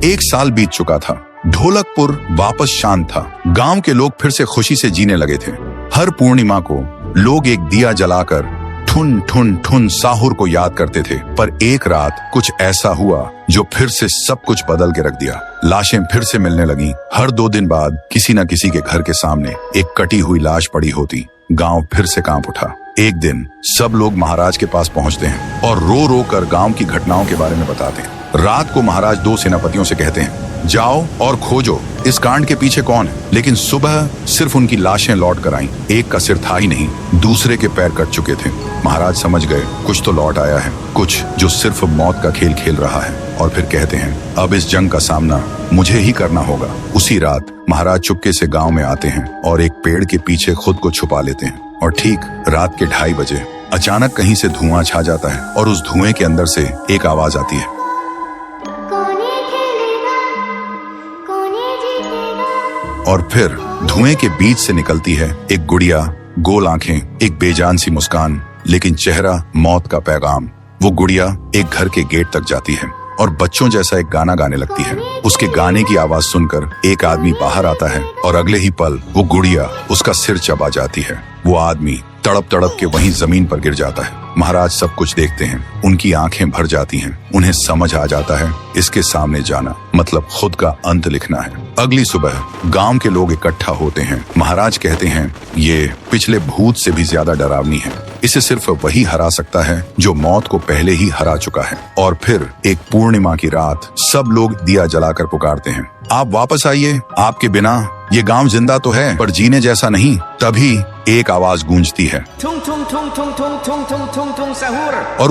1 साल बीत चुका था। ढोलकपुर वापस शांत था। गांव के लोग फिर से खुशी से जीने लगे थे। हर पूर्णिमा को लोग एक दिया जलाकर ठुन ठुन ठुन साहुर को याद करते थे। पर एक रात कुछ ऐसा हुआ जो फिर से सब कुछ बदल के रख दिया। लाशें फिर से मिलने लगी। हर 2 दिन बाद किसी न किसी के घर के सामने एक कटी हुई लाश पड़ी होती। गांव फिर से कांप उठा। एक दिन सब लोग महाराज के पास पहुंचते हैं और रो रो कर गांव की घटनाओं के बारे में बताते हैं। रात को महाराज 2 सेनापतियों से कहते हैं, जाओ और खोजो इस कांड के पीछे कौन है। लेकिन सुबह सिर्फ उनकी लाशें लौट कर आईं। एक का सिर था ही नहीं, दूसरे के पैर कट चुके थे। महाराज समझ गए कुछ तो लौट आया है, कुछ जो सिर्फ मौत का खेल खेल रहा है। और फिर कहते हैं, अब इस जंग का सामना मुझे ही करना होगा। उसी रात महाराज चुपके से गांव में आते हैं और एक पेड़ के पीछे खुद को छुपा लेते हैं। और ठीक रात के 2:30 बजे अचानक कहीं से धुआं छा जाता है और उस धुएं के अंदर से एक आवाज आती है, और फिर धुएं के बीच से निकलती है एक गुड़िया, गोल आंखें, एक बेजान सी मुस्कान, लेकिन चेहरा मौत का पैगाम। वो गुड़िया एक घर के गेट तक जाती है और बच्चों जैसा एक गाना गाने लगती है। उसके गाने की आवाज सुनकर एक आदमी बाहर आता है और अगले ही पल वो गुड़िया उसका सिर चबा जाती है। वो आदमी तड़प तड़प के वहीं जमीन पर गिर जाता है। महाराज सब कुछ देखते हैं। उनकी आंखें भर जाती हैं। उन्हें समझ आ जाता है इसके सामने जाना मतलब खुद का अंत लिखना है। अगली सुबह गांव के लोग इकट्ठा होते हैं। महाराज कहते हैं, ये पिछले भूत से भी ज्यादा डरावनी है। इसे सिर्फ वही हरा सकता है जो मौत को पहले ही हरा चुका है। और फिर एक पूर्णिमा की रात सब लोग दिया जलाकर पुकारते हैं, आप वापस आइए, आपके बिना ये गांव जिंदा तो है पर जीने जैसा नहीं। तभी एक आवाज गूंजती है और